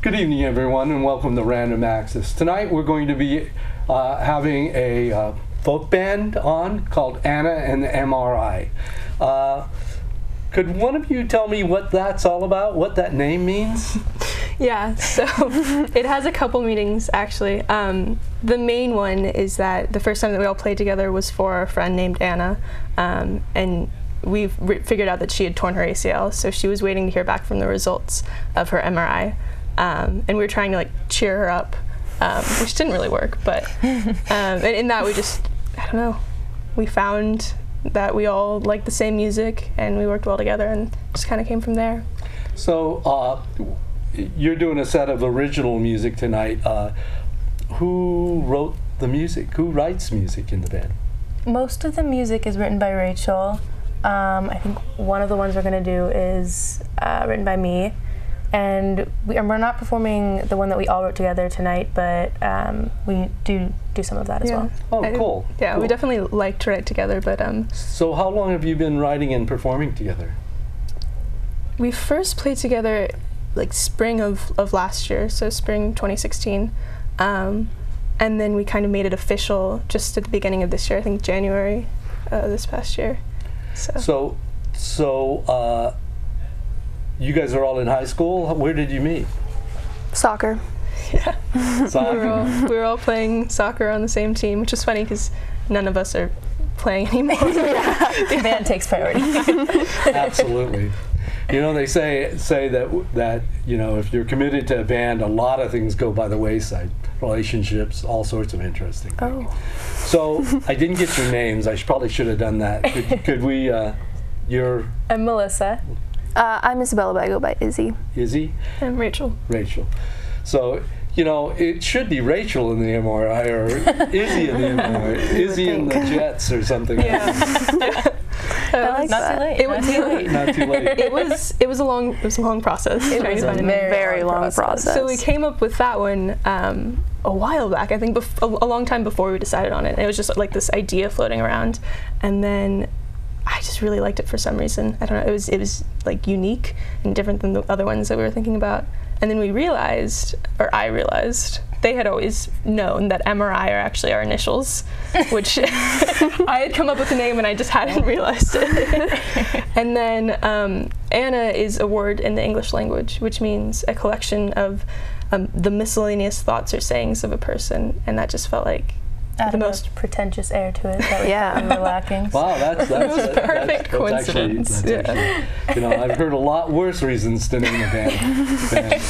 Good evening, everyone, and welcome to Random Access. Tonight we're going to be having a folk band on called Anna and the MRI. Could one of you tell me what that's all about, what that name means? Yeah, so it has a couple meanings, actually. The main one is that the first time that we all played together was for a friend named Anna, and we figured out that she had torn her ACL, so she was waiting to hear back from the results of her MRI. And we were trying to cheer her up, which didn't really work, but and in that we just, I don't know, we found that we all liked the same music and we worked well together and just kind of came from there. So you're doing a set of original music tonight. Who wrote the music? Who writes music in the band? Most of the music is written by Rachel. I think one of the ones we're going to do is written by me. And we're not performing the one that we all wrote together tonight, but we do some of that as well. Oh, cool. Yeah, cool. We definitely like to write together, but... So how long have you been writing and performing together? We first played together spring of last year, so spring 2016. And then we kind of made it official just at the beginning of this year, I think January this past year. So you guys are all in high school. Where did you meet? Soccer. Yeah. Soccer. We were all playing soccer on the same team, which is funny because none of us are playing anymore. The band takes priority. Absolutely. You know, they say that you know, if you're committed to a band, a lot of things go by the wayside. Relationships, all sorts of interesting things. Oh. So I didn't get your names. I probably should have done that. Could we? You're. I'm Melissa. I'm Isabella, but I go by Izzy. Izzy? And Rachel. Rachel. So, you know, it should be Rachel in the MRI or Izzy in the MRI. Izzy in the Jets or something. Yeah. I like Not that. too late. Not too late. Not too late. It was a long process. It was a very long process. So we came up with that one a while back, I think a long time before we decided on it. And it was just this idea floating around, and then I just really liked it for some reason. I don't know. It was unique and different than the other ones that we were thinking about. And then I realized, they had always known that MRI are actually our initials, which I had come up with the name and I just hadn't realized it. And then Anna is a word in the English language, which means a collection of the miscellaneous thoughts or sayings of a person, and that just felt like the most pretentious air to it that we were lacking. Wow, that's perfect coincidence. Actually, you know, I've heard a lot worse reasons to name a band.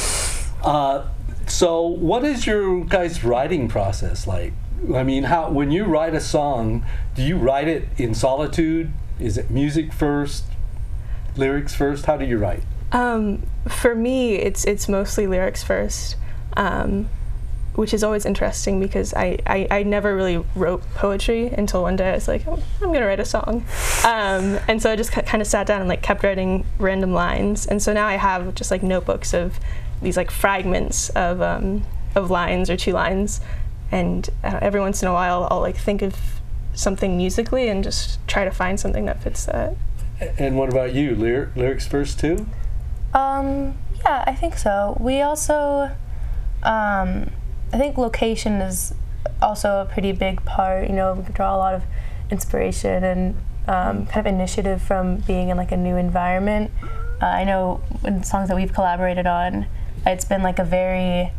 So what is your guys' writing process like? I mean, when you write a song, do you write it in solitude? Is it music first, lyrics first? How do you write? For me, it's mostly lyrics first. Which is always interesting because I never really wrote poetry until one day I was like, oh, I'm gonna write a song. And so I just kind of sat down and kept writing random lines. And so now I have just notebooks of these fragments of lines or two lines. And every once in a while I'll think of something musically and just try to find something that fits that. And what about you? Lyrics first too? Yeah, I think so. We also, I think location is also a pretty big part. You know, we can draw a lot of inspiration and kind of initiative from being in a new environment. I know in songs that we've collaborated on, it's been a very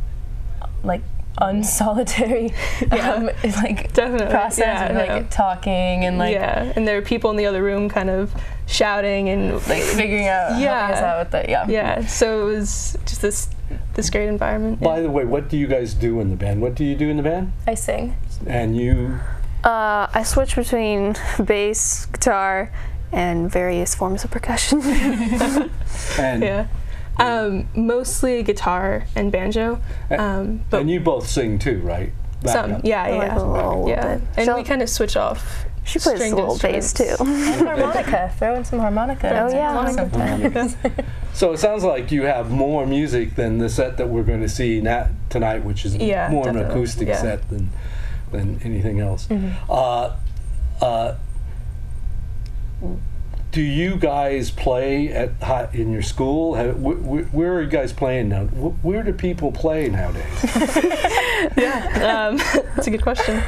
unsolitary definitely process of talking and and there are people in the other room kind of shouting and figuring out helping us out with that. So it was just this great environment. By the way, what do you guys do in the band? What do you do in the band? I sing. And you? I switch between bass, guitar, and various forms of percussion. Mostly guitar and banjo. But and you both sing too, right? Some, yeah. And we kind of switch off. She plays a little bass too. And harmonica. Throw in some harmonica. Oh yeah. So it sounds like you have more music than the set that we're going to see tonight, which is more an acoustic set than anything else. Mm-hmm. do you guys play in your school? Where are you guys playing now? Where do people play nowadays? That's a good question.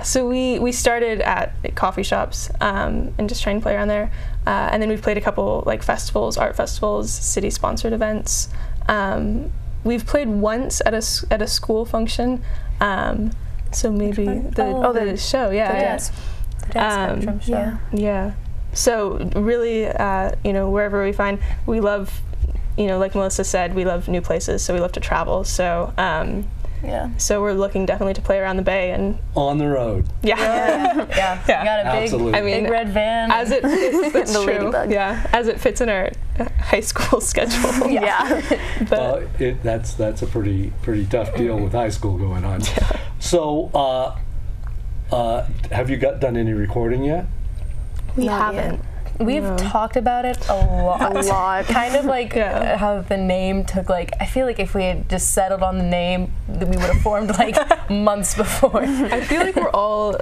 So we started at coffee shops and just trying to play around there. And then we've played a couple like festivals, art festivals, city-sponsored events. We've played once at a school function. So maybe the show, The dance spectrum show. Yeah. So really, wherever we find, we love, like Melissa said, we love new places, so we love to travel. So so we're looking definitely to play around the Bay and on the road. Yeah. We got a big red van. As it fits, that's the true. ladybug. Yeah, as it fits in our high school schedule. But That's a pretty tough deal with high school going on. Yeah. So, have you done any recording yet? we Not haven't. We've talked about it a lot. Kind of like how the name took, I feel like if we had just settled on the name, that we would have formed months before. I feel like we're all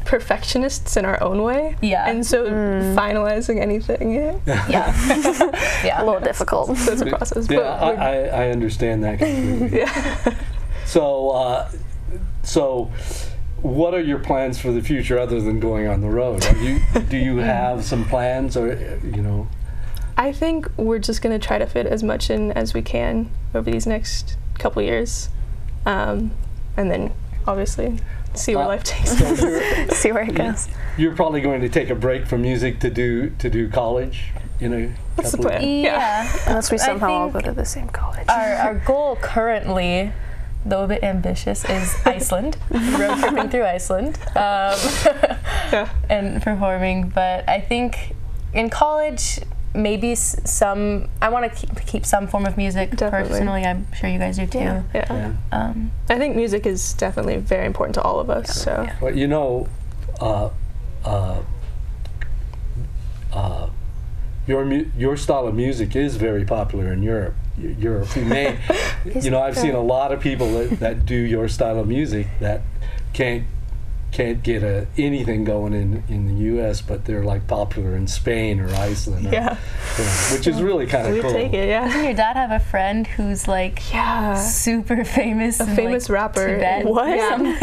perfectionists in our own way. Yeah. And so finalizing anything, Yeah. A little difficult. so it's a process. Yeah, but I understand that completely. yeah. So, what are your plans for the future other than going on the road? Do you have some plans, or I think we're just going to try to fit as much in as we can over these next couple years, and then obviously see where life takes us. So See where it goes. you're probably going to take a break from music to do college. That's the couple of- plan. Yeah. Unless we I somehow all think go to the same college. Our goal currently, though a bit ambitious, is Iceland. Road tripping through Iceland and performing. But I think in college, maybe I want to keep some form of music. Definitely. Personally, I'm sure you guys do too. Yeah. Yeah. I think music is definitely very important to all of us. So But your style of music is very popular in Europe. You may, I've seen a lot of people that do your style of music that can't get anything going in the U.S., but they're popular in Spain or Iceland, which is really kind of we cool. take it. Yeah. Doesn't your dad have a friend who's super famous? A famous rapper. Tibet? What?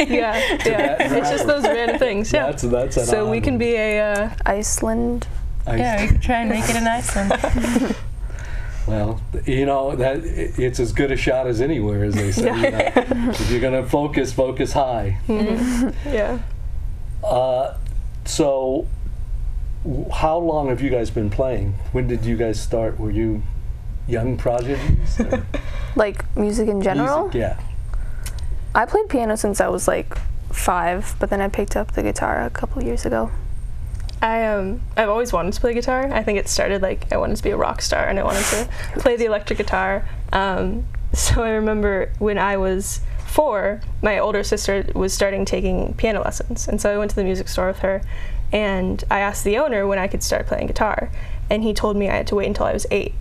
Yeah. It's just those random things. Yeah. That's an so we can island. be a Iceland. Yeah, we could try and make it in Iceland. Well, that it's as good a shot as anywhere, as they say. If you're going to focus high. yeah. So, how long have you guys been playing? When did you guys start? Were you young prodigies? or Like music in general? music? Yeah. I played piano since I was 5, but then I picked up the guitar a couple years ago. I've always wanted to play guitar. I think it started I wanted to be a rock star and I wanted to play the electric guitar. So I remember when I was 4, my older sister was starting taking piano lessons, and so I went to the music store with her, and I asked the owner when I could start playing guitar, and he told me I had to wait until I was 8.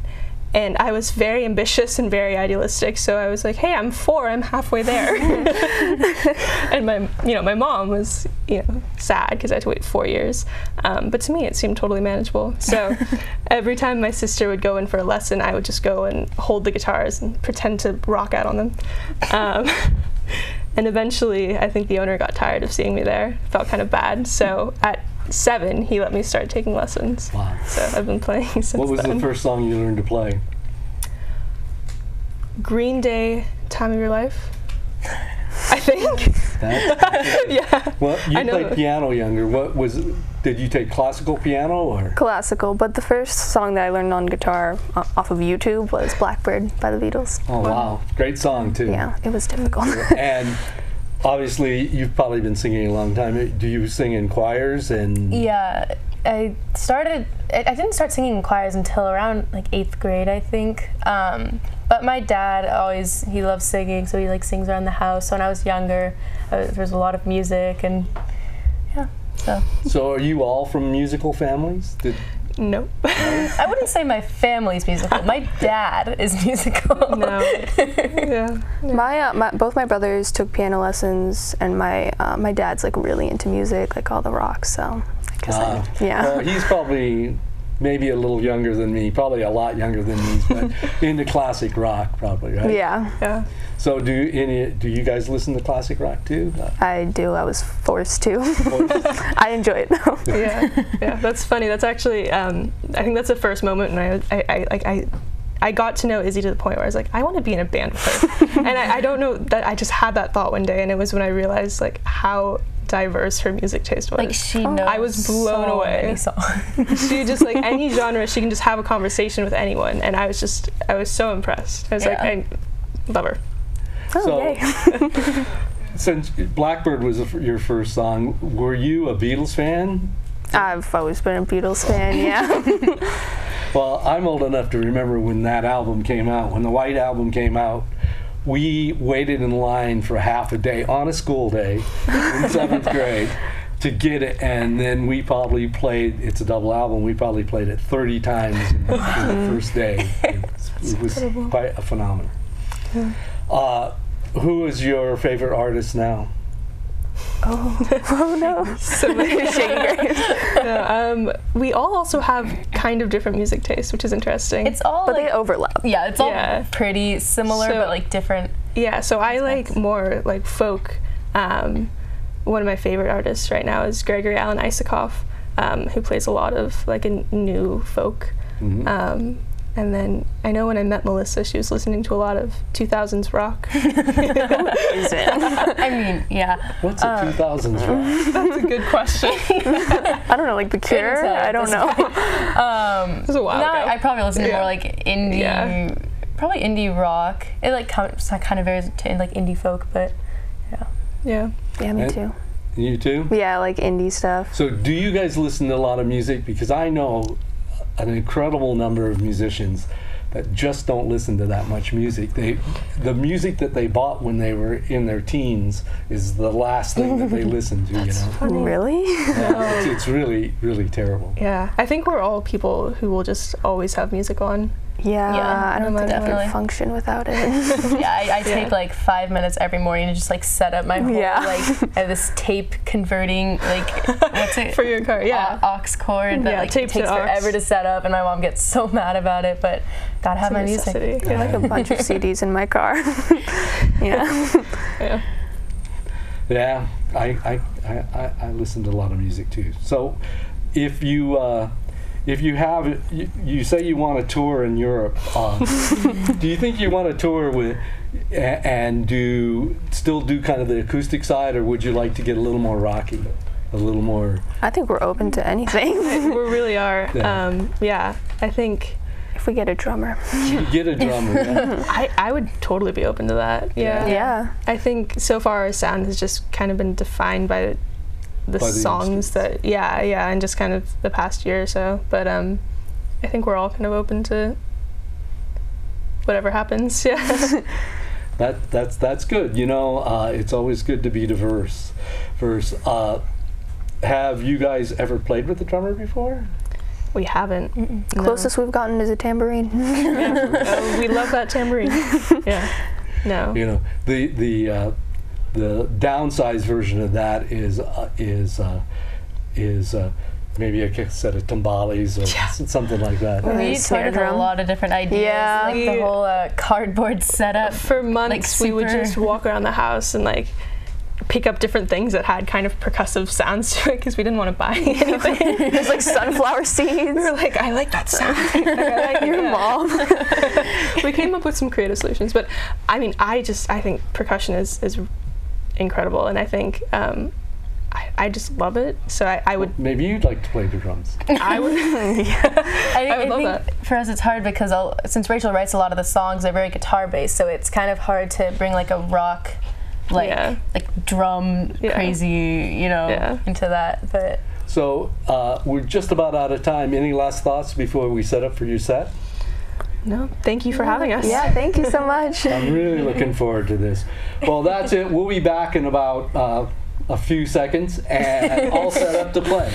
And I was very ambitious and very idealistic, so I was like, "Hey, I'm 4. I'm halfway there." And my mom was, sad because I had to wait 4 years. But to me, it seemed totally manageable. So every time my sister would go in for a lesson, I would just go and hold the guitars and pretend to rock out on them. And eventually, I think the owner got tired of seeing me there. Felt kind of bad. So at 7, he let me start taking lessons. Wow. So I've been playing since then. What was the first song you learned to play? Green Day, Time of Your Life, I think. Yeah. Well, you I know. played piano younger. Did you take classical piano or? Classical, but the first song that I learned on guitar off of YouTube was Blackbird by the Beatles. Oh, wow. Great song, too. Yeah, it was difficult. And obviously, you've probably been singing a long time. Do you sing in choirs? Yeah, I didn't start singing in choirs until around 8th grade, I think. But my dad he loves singing, so he sings around the house. So when I was younger, there was a lot of music, and So are you all from musical families? Nope. I wouldn't say my family's musical. My dad is musical. No. Yeah. Both my brothers took piano lessons, and my dad's really into music, all the rock. So I guess Well, he's probably maybe a little younger than me, probably a lot younger than me, but into classic rock, probably, right? Yeah. Yeah. So do you guys listen to classic rock too? I do. I was forced to. I enjoy it though. Yeah, that's funny. That's actually, I think that's the first moment when I got to know Izzy to the point where I was like, I want to be in a band with her. And I don't know that I just had that thought one day, and it was when I realized like how diverse her music taste was. Like she knows. I was blown so away. many songs. She just like any genre, she can just have a conversation with anyone, and I was so impressed. I was like, I love her. Oh, So- yay. Since Blackbird was your first song, were you a Beatles fan? I've always been a Beatles fan, yeah. Well, I'm old enough to remember when that album came out. When the White Album came out, we waited in line for half a day on a school day in 7th grade to get it, and then we probably played, it's a double album, we probably played it 30 times in the first day. It was quite a phenomenon. Who is your favorite artist now? Oh no. So we all also have kind of different music tastes, which is interesting. It's all But like, they overlap. yeah, it's all Yeah. pretty similar, So- but like different. Yeah, so I like more like folk. One of my favorite artists right now is Gregory Alan Isakov, who plays a lot of like a new folk. And then I know when I met Melissa, she was listening to a lot of 2000s rock. Is it? I mean, yeah. What's a 2000s rock? That's a good question. I don't know, like The Cure? tell I don't at know. It was a while No, ago. I probably listen to Yeah. more like indie, Yeah. probably indie rock. It like kind of varies to like indie folk, but Yeah. Yeah, me And- too. You too? Yeah, like indie stuff. So do you guys listen to a lot of music? Because I know an incredible number of musicians that just don't listen to that much music. The music that they bought when they were in their teens is the last thing that they listen to, you know? Really? Yeah, it's really, really terrible. Yeah. I think we're all people who will just always have music on. Yeah, Yeah, I don't think I definitely. could function without it. yeah, I take like 5 minutes every morning to just like set up my whole Yeah. like I have this tape converting like what's it For your car, yeah. aux cord that Yeah, like tape to takes aux. forever to set up, and my mom gets so mad about it, but gotta have my music. Necessity. Like a bunch of CDs in my car. Yeah. Yeah. Yeah, I listen to a lot of music too. So if you have, you say you want to tour in Europe, do you think you want to tour with and still do kind of the acoustic side, or would you like to get a little more rocky, a little more? I think we're open to anything. We really are. Yeah. I think If we get a drummer. You get a drummer. Yeah. I would totally be open to that. Yeah. Yeah. I think so far our sound has just kind of been defined by the songs that, and just kind of the past year or so. But I think we're all kind of open to whatever happens. Yeah. That's good. You know, it's always good to be diverse. Have you guys ever played with a drummer before? We haven't. No. Closest we've gotten is a tambourine. Oh, we love that tambourine. Yeah. No. You know, the downsized version of that is maybe a set of timbales or something like that. Or We a snare toyed with a drum. lot of different ideas, Yeah. like the whole cardboard setup. For months, we would super- just walk around the house and like pick up different things that had kind of percussive sounds to it because we didn't want to buy anything. There's like sunflower seeds. We were like, I like that sound. I like Your that. mom. We came up with some creative solutions, but I mean, I think percussion is incredible, and I think I just love it. So I would Maybe you'd like to play the drums. I would I would love think that. for us it's hard because since Rachel writes a lot of the songs, they're very guitar based, so it's kind of hard to bring like a rock, like drum crazy, into that. But So we're just about out of time. Any last thoughts before we set up for your set? No, thank you for having us. Yeah, thank you so much. I'm really looking forward to this. Well, that's it. We'll be back in about a few seconds and all set up to play.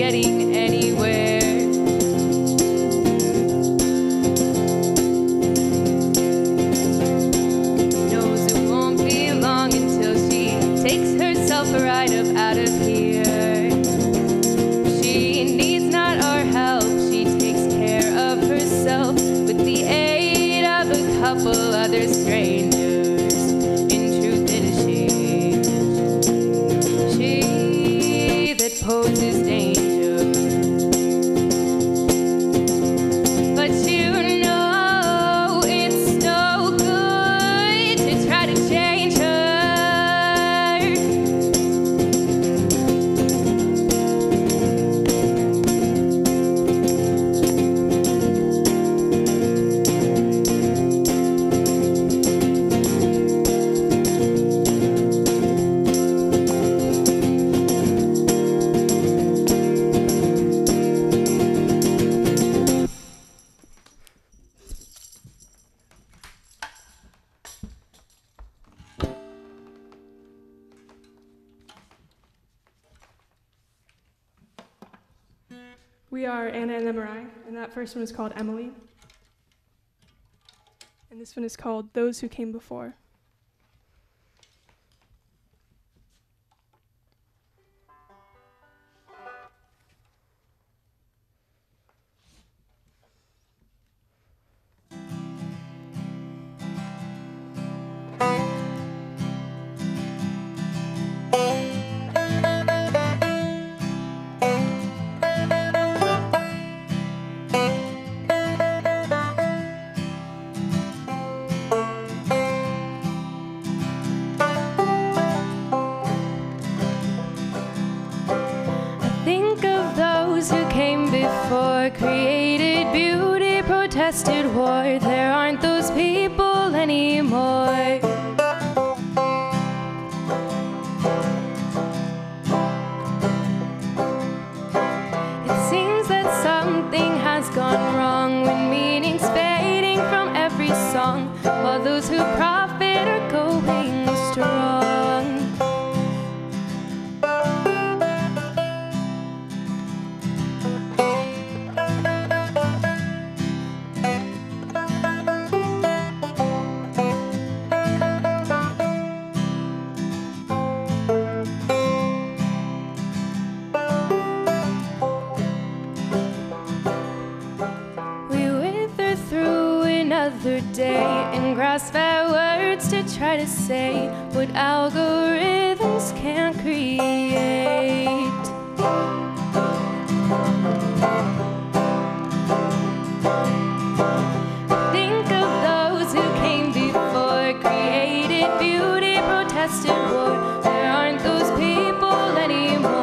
getting anywhere. Knows it won't be long until she takes herself a ride up out of here. She needs not our help, she takes care of herself with the aid of a couple other strangers. In truth, it is she that poses danger. But you know it's no good to try to change her. We are Anna and MRI, and that first one is called Emily. And this one is called Those Who Came Before. Think of those who came before, created beauty, protested war. There aren't those people anymore. It seems that something has gone wrong when meaning's fading from every song, while those who profit are going strong. Another day and grasp at words to try to say what algorithms can't create. Think of those who came before, created beauty, protested war. There aren't those people anymore.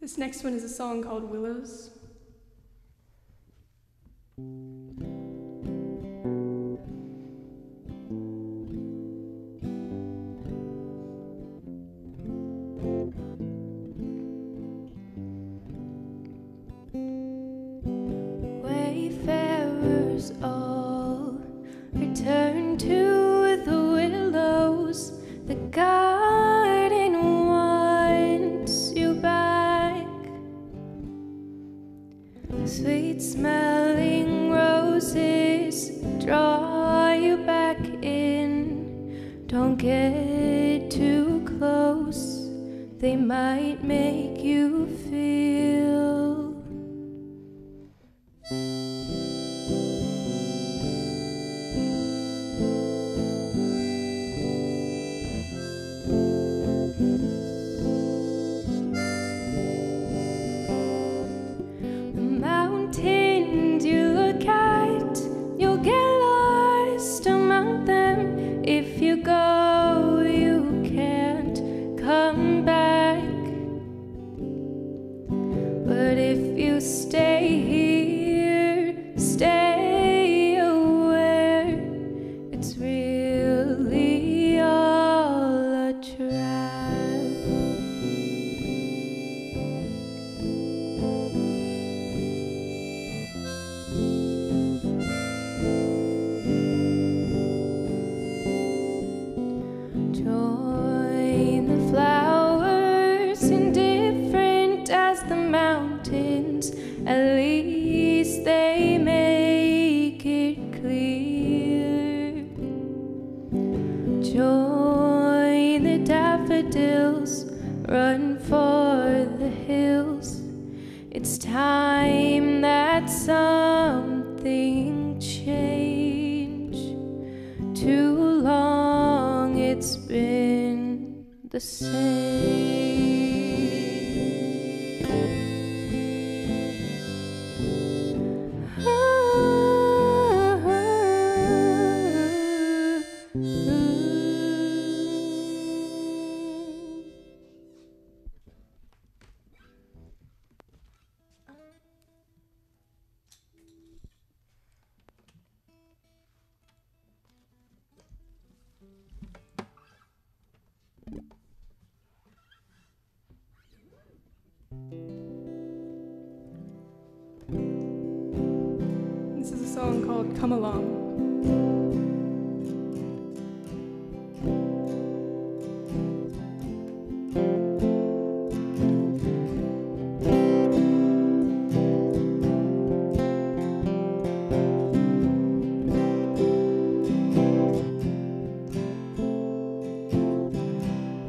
This next one is a song called Willows. Wayfarers all return to the willows. The garden wants you back. Sweet smelling roses draw you back in. Don't get too close, they might make you feel stay here, stay aware. It's really all a trap. Join the flowers, indifferent as the mountains. At least they make it clear. Join the daffodils, run for the hills. It's time that something change. Too long it's been the same. This is a song called Come Along.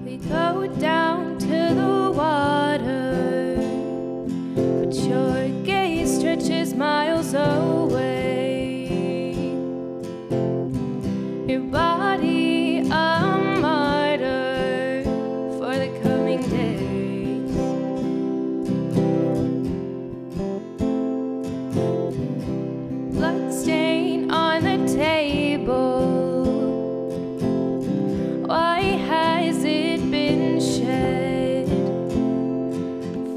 We go down to the water, but your gaze stretches miles away. Your body a martyr for the coming days. Blood stain on the table. Why has it been shed?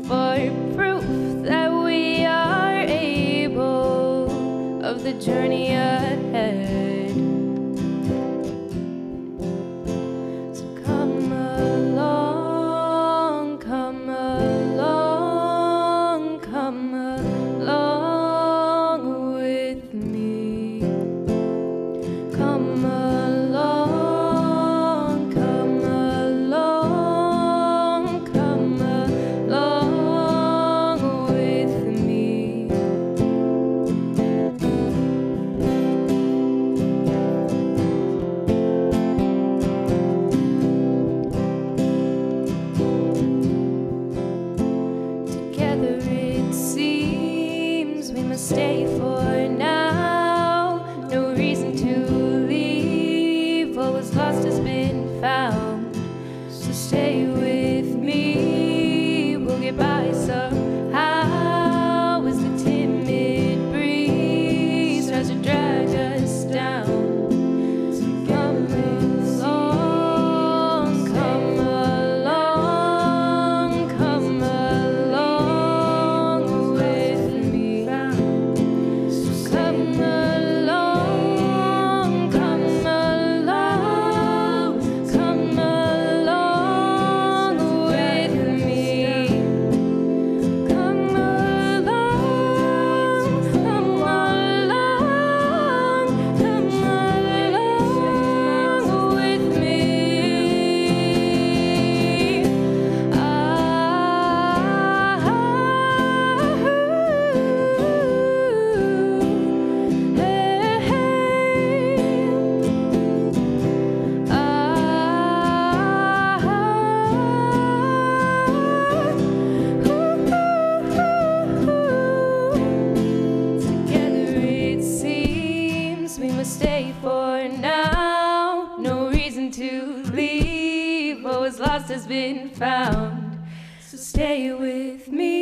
For proof that we are able of the journey ahead. So come along, come along, come along with me. Come along, come along, come along with me. Together it seems we must stay for now. No reason to leave. What was lost has been found. So stay with me. We'll get by somehow as the timid breeze tries to drag us down. So come along, come along, come along with me. So come along, come along, come along with me. Come along, come along, come along with me. Together it seems we must stay for now. No reason to leave. What was lost has been found. So stay with me.